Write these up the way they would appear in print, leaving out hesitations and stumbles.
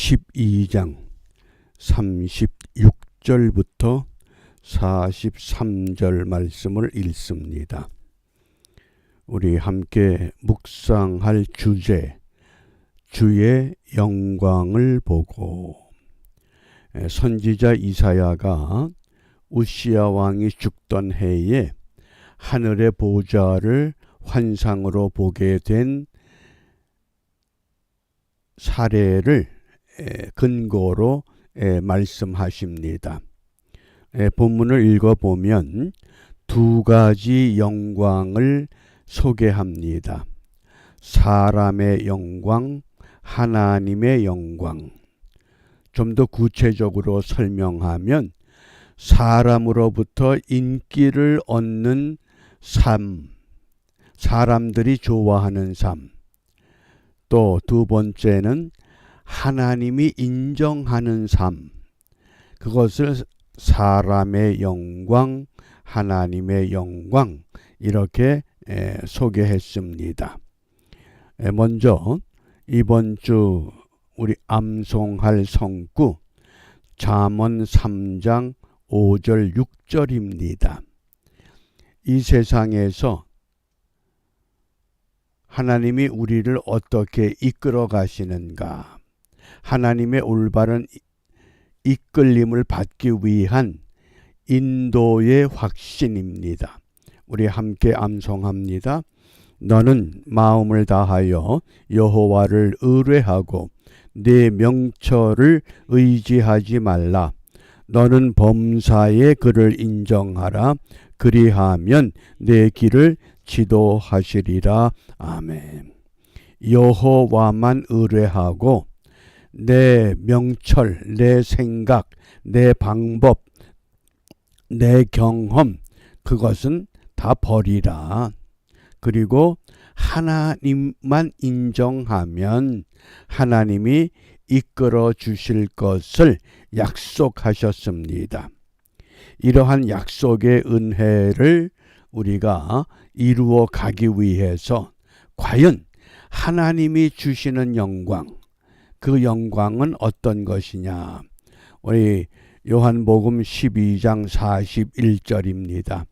12장 36절부터 43절 말씀을 읽습니다. 우리 함께 묵상할 주제, 주의 영광을 보고. 선지자 이사야가 우시야 왕이 죽던 해에 하늘의 보좌를 환상으로 보게 된 사례를 근거로 말씀하십니다. 본문을 읽어보면 두 가지 영광을 소개합니다. 사람의 영광, 하나님의 영광. 좀 더 구체적으로 설명하면 사람으로부터 인기를 얻는 삶, 사람들이 좋아하는 삶. 또 두 번째는 하나님이 인정하는 삶. 그것을 사람의 영광, 하나님의 영광 이렇게 소개했습니다. 먼저 이번 주 우리 암송할 성구 잠언 3장 5절 6절입니다. 이 세상에서 하나님이 우리를 어떻게 이끌어 가시는가, 하나님의 올바른 이끌림을 받기 위한 인도의 확신입니다. 우리 함께 암송합니다. 너는 마음을 다하여 여호와를 의뢰하고 네 명철을 의지하지 말라. 너는 범사에 그를 인정하라. 그리하면 내 길을 지도하시리라. 아멘. 여호와만 의뢰하고 내 명철, 내 생각, 내 방법, 내 경험, 그것은 다 버리라. 그리고 하나님만 인정하면 하나님이 이끌어 주실 것을 약속하셨습니다. 이러한 약속의 은혜를 우리가 이루어 가기 위해서 과연 하나님이 주시는 영광, 그 영광은 어떤 것이냐? 우리 요한복음 12장 41절입니다.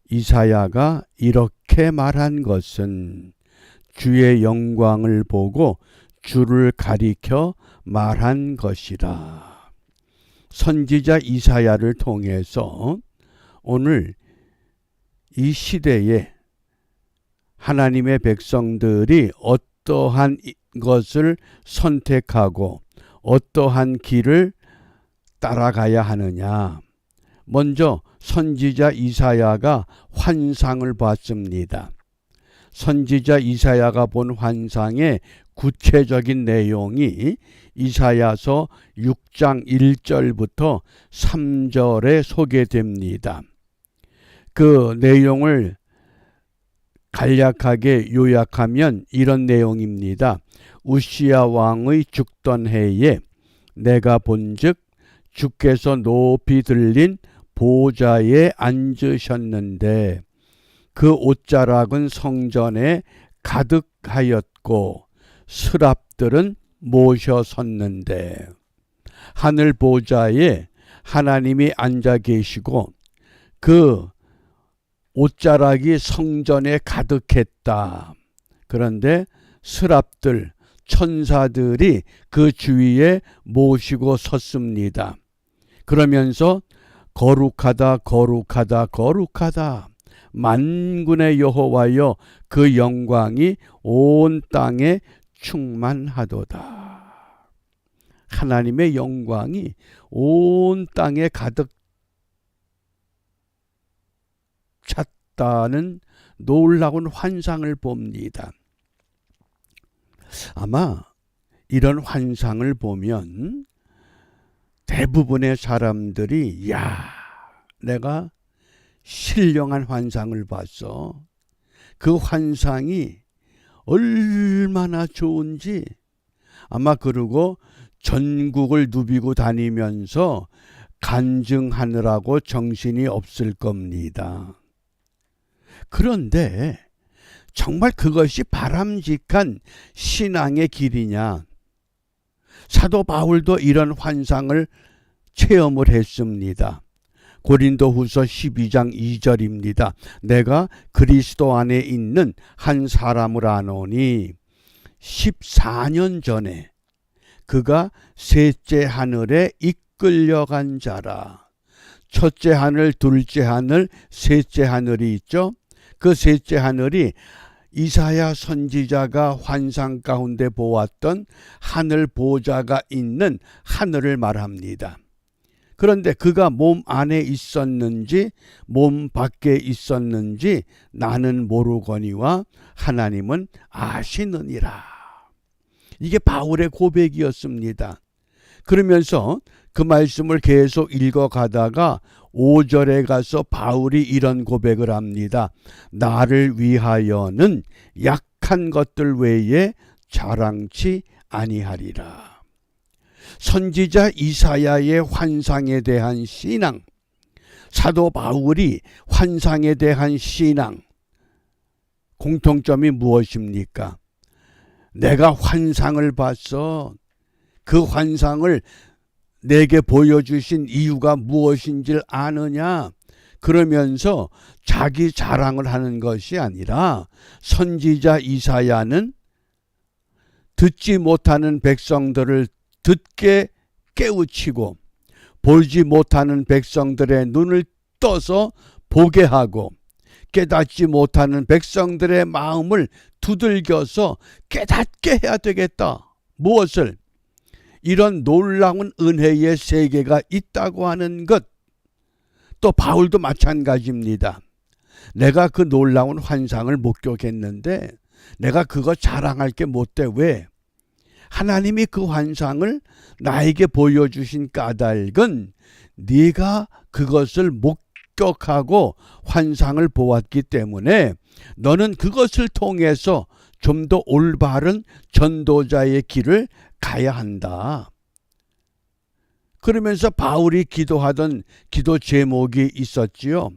이사야가 이렇게 말한 것은 주의 영광을 보고 주를 가리켜 말한 것이라. 선지자 이사야를 통해서 오늘 이 시대에 하나님의 백성들이 어떠한 것을 선택하고 어떠한 길을 따라가야 하느냐. 먼저 선지자 이사야가 환상을 봤습니다. 선지자 이사야가 본 환상의 구체적인 내용이 이사야서 6장 1절부터 3절에 소개됩니다. 그 내용을 간략하게 요약하면 이런 내용입니다. 우시야 왕의 죽던 해에 내가 본즉 주께서 높이 들린 보좌에 앉으셨는데 그 옷자락은 성전에 가득하였고 스랍들은 모셔 섰는데 하늘 보좌에 하나님이 앉아 계시고 그 옷자락이 성전에 가득했다. 그런데 스랍들, 천사들이 그 주위에 모시고 섰습니다. 그러면서 거룩하다, 거룩하다, 거룩하다. 만군의 여호와여, 그 영광이 온 땅에 충만하도다. 하나님의 영광이 온 땅에 가득 찼다는 놀라운 환상을 봅니다. 아마 이런 환상을 보면 대부분의 사람들이 내가 신령한 환상을 봤어. 그 환상이 얼마나 좋은지 아마 그러고 전국을 누비고 다니면서 간증하느라고 정신이 없을 겁니다. 그런데 정말 그것이 바람직한 신앙의 길이냐? 사도 바울도 이런 환상을 체험을 했습니다. 고린도후서 12장 2절입니다. 내가 그리스도 안에 있는 한 사람을 아노니 14년 전에 그가 셋째 하늘에 이끌려간 자라. 첫째 하늘, 둘째 하늘, 셋째 하늘이 있죠. 그 셋째 하늘이 이사야 선지자가 환상 가운데 보았던 하늘 보좌가 있는 하늘을 말합니다. 그런데 그가 몸 안에 있었는지 몸 밖에 있었는지 나는 모르거니와 하나님은 아시느니라. 이게 바울의 고백이었습니다. 그러면서 그 말씀을 계속 읽어가다가 5절에 가서 바울이 이런 고백을 합니다. 나를 위하여는 약한 것들 외에 자랑치 아니하리라. 선지자 이사야의 환상에 대한 신앙, 사도 바울이 환상에 대한 신앙, 공통점이 무엇입니까? 내가 환상을 봤어. 그 환상을 내게 보여주신 이유가 무엇인지를 아느냐? 그러면서 자기 자랑을 하는 것이 아니라 선지자 이사야는 듣지 못하는 백성들을 듣게 깨우치고 보지 못하는 백성들의 눈을 떠서 보게 하고 깨닫지 못하는 백성들의 마음을 두들겨서 깨닫게 해야 되겠다. 무엇을? 이런 놀라운 은혜의 세계가 있다고 하는 것. 또 바울도 마찬가지입니다. 내가 그 놀라운 환상을 목격했는데 내가 그거 자랑할 게 못돼. 왜? 하나님이 그 환상을 나에게 보여주신 까닭은 네가 그것을 목격하고 환상을 보았기 때문에 너는 그것을 통해서 좀 더 올바른 전도자의 길을 가야 한다. 그러면서 바울이 기도하던 기도 제목이 있었지요.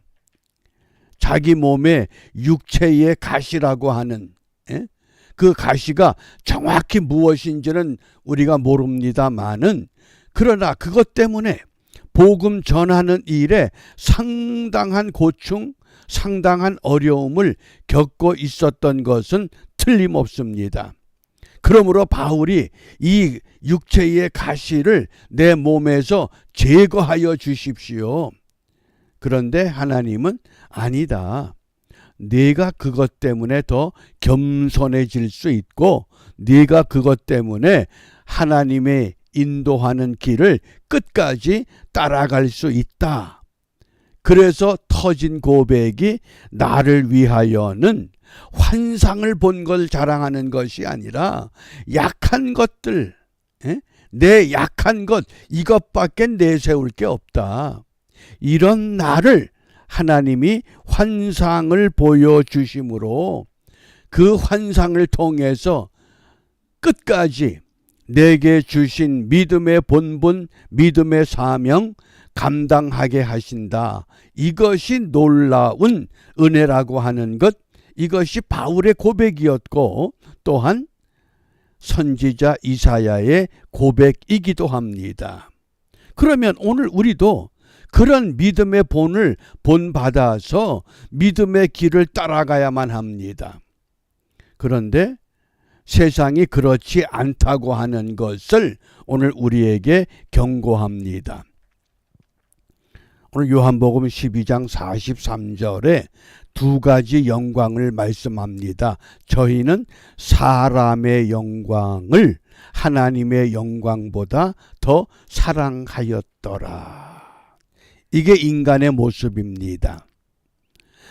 자기 몸에 육체의 가시라고 하는 그 가시가 정확히 무엇인지는 우리가 모릅니다만은 그러나 그것 때문에 복음 전하는 일에 상당한 고충, 상당한 어려움을 겪고 있었던 것은 틀림없습니다. 그러므로 바울이 이 육체의 가시를 내 몸에서 제거하여 주십시오. 그런데 하나님은 아니다. 네가 그것 때문에 더 겸손해질 수 있고 네가 그것 때문에 하나님의 인도하는 길을 끝까지 따라갈 수 있다. 그래서 터진 고백이 나를 위하여는 환상을 본 걸 자랑하는 것이 아니라 약한 것들, 내 약한 것 이것밖에 내세울 게 없다. 이런 나를 하나님이 환상을 보여주심으로 그 환상을 통해서 끝까지 내게 주신 믿음의 본분, 믿음의 사명 감당하게 하신다. 이것이 놀라운 은혜라고 하는 것, 이것이 바울의 고백이었고 또한 선지자 이사야의 고백이기도 합니다. 그러면 오늘 우리도 그런 믿음의 본을 본받아서 믿음의 길을 따라가야만 합니다. 그런데 세상이 그렇지 않다고 하는 것을 오늘 우리에게 경고합니다. 오늘 요한복음 12장 43절에 두 가지 영광을 말씀합니다. 저희는 사람의 영광을 하나님의 영광보다 더 사랑하였더라. 이게 인간의 모습입니다.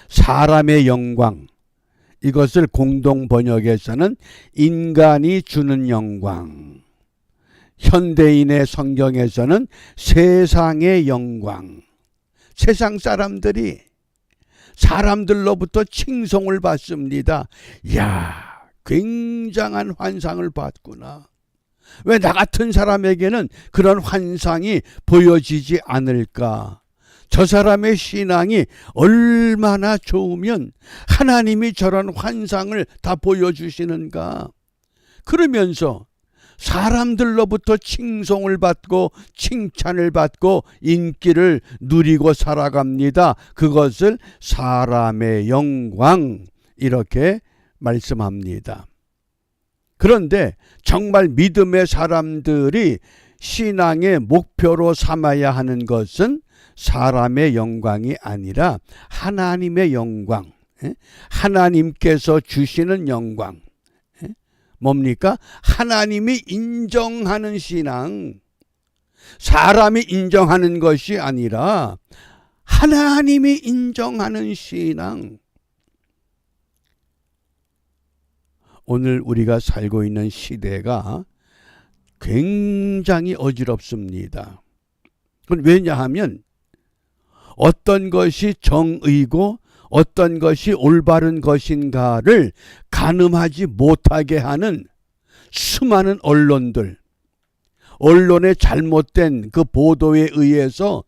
사람의 영광, 이것을 공동 번역에서는 인간이 주는 영광, 현대인의 성경에서는 세상의 영광, 세상 사람들로부터 칭송을 받습니다. 이야, 굉장한 환상을 봤구나. 왜 나 같은 사람에게는 그런 환상이 보여지지 않을까? 저 사람의 신앙이 얼마나 좋으면 하나님이 저런 환상을 다 보여주시는가? 그러면서 사람들로부터 칭송을 받고 칭찬을 받고 인기를 누리고 살아갑니다. 그것을 사람의 영광 이렇게 말씀합니다. 그런데 정말 믿음의 사람들이 신앙의 목표로 삼아야 하는 것은 사람의 영광이 아니라 하나님의 영광, 하나님께서 주시는 영광. 뭡니까? 하나님이 인정하는 신앙, 사람이 인정하는 것이 아니라 하나님이 인정하는 신앙. 오늘 우리가 살고 있는 시대가 굉장히 어지럽습니다. 왜냐하면 어떤 것이 정의고 어떤 것이 올바른 것인가를 가늠하지 못하게 하는 수많은 언론들, 언론의 잘못된 그 보도에 의해서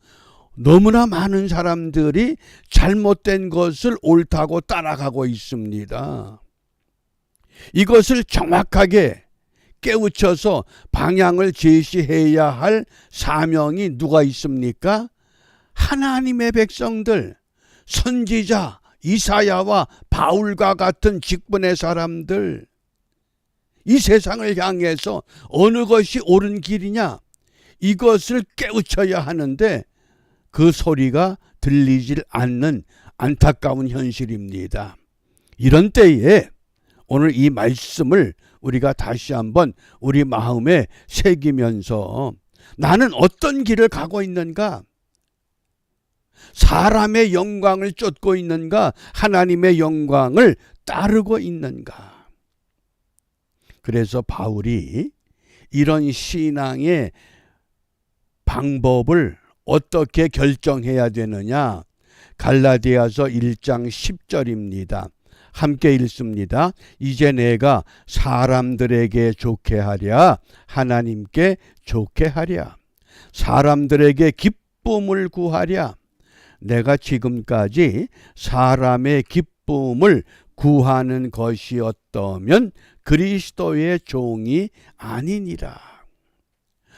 너무나 많은 사람들이 잘못된 것을 옳다고 따라가고 있습니다. 이것을 정확하게 깨우쳐서 방향을 제시해야 할 사명이 누가 있습니까? 하나님의 백성들, 선지자 이사야와 바울과 같은 직분의 사람들, 이 세상을 향해서 어느 것이 옳은 길이냐 이것을 깨우쳐야 하는데 그 소리가 들리질 않는 안타까운 현실입니다. 이런 때에 오늘 이 말씀을 우리가 다시 한번 우리 마음에 새기면서 나는 어떤 길을 가고 있는가? 사람의 영광을 쫓고 있는가? 하나님의 영광을 따르고 있는가? 그래서 바울이 이런 신앙의 방법을 어떻게 결정해야 되느냐? 갈라디아서 1장 10절입니다. 함께 읽습니다. 이제 내가 사람들에게 좋게 하랴 하나님께 좋게 하랴 사람들에게 기쁨을 구하랴. 내가 지금까지 사람의 기쁨을 구하는 것이었다면 그리스도의 종이 아니니라.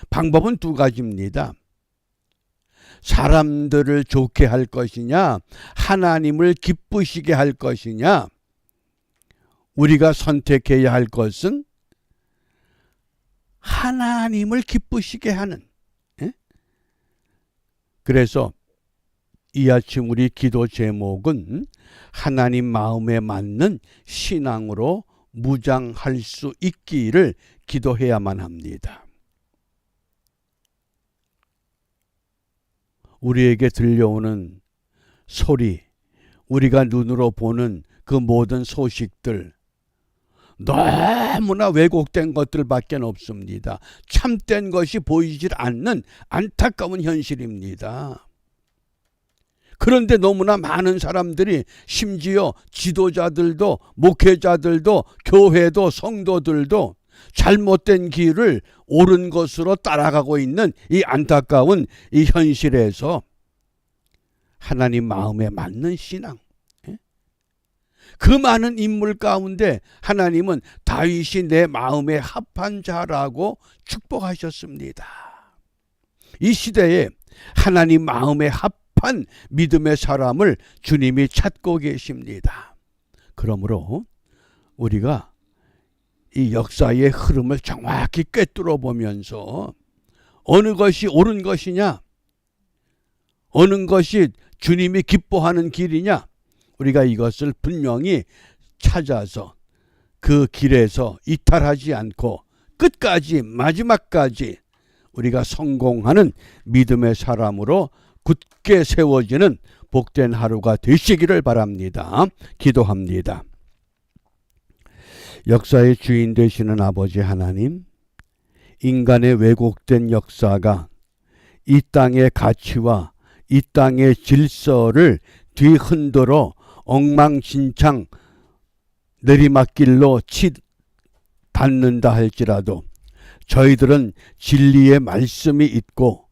방법은 두 가지입니다. 사람들을 좋게 할 것이냐, 하나님을 기쁘시게 할 것이냐. 우리가 선택해야 할 것은 하나님을 기쁘시게 하는. 그래서 이 아침 우리 기도 제목은 하나님 마음에 맞는 신앙으로 무장할 수 있기를 기도해야만 합니다. 우리에게 들려오는 소리, 우리가 눈으로 보는 그 모든 소식들 너무나 왜곡된 것들밖에 없습니다. 참된 것이 보이질 않는 안타까운 현실입니다. 그런데 너무나 많은 사람들이 심지어 지도자들도 목회자들도 교회도 성도들도 잘못된 길을 옳은 것으로 따라가고 있는 이 안타까운 이 현실에서 하나님 마음에 맞는 신앙, 그 많은 인물 가운데 하나님은 다윗이 내 마음에 합한 자라고 축복하셨습니다. 이 시대에 하나님 마음에 합한 믿음의 사람을 주님이 찾고 계십니다. 그러므로 우리가 이 역사의 흐름을 정확히 꿰뚫어 보면서 어느 것이 옳은 것이냐, 어느 것이 주님이 기뻐하는 길이냐, 우리가 이것을 분명히 찾아서 그 길에서 이탈하지 않고 끝까지 마지막까지 우리가 성공하는 믿음의 사람으로 굳게 세워지는 복된 하루가 되시기를 바랍니다. 기도합니다. 역사의 주인 되시는 아버지 하나님, 인간의 왜곡된 역사가 이 땅의 가치와 이 땅의 질서를 뒤흔들어 엉망진창 내리막길로 닿는다 할지라도 저희들은 진리의 말씀이 있고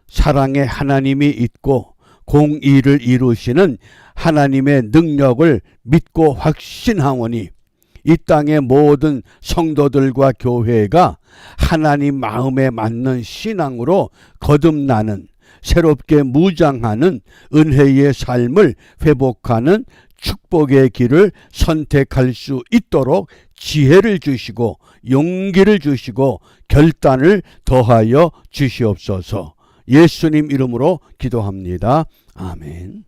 사랑의 하나님이 있고 공의를 이루시는 하나님의 능력을 믿고 확신하오니 이 땅의 모든 성도들과 교회가 하나님 마음에 맞는 신앙으로 거듭나는, 새롭게 무장하는 은혜의 삶을 회복하는 축복의 길을 선택할 수 있도록 지혜를 주시고 용기를 주시고 결단을 더하여 주시옵소서. 예수님 이름으로 기도합니다. 아멘.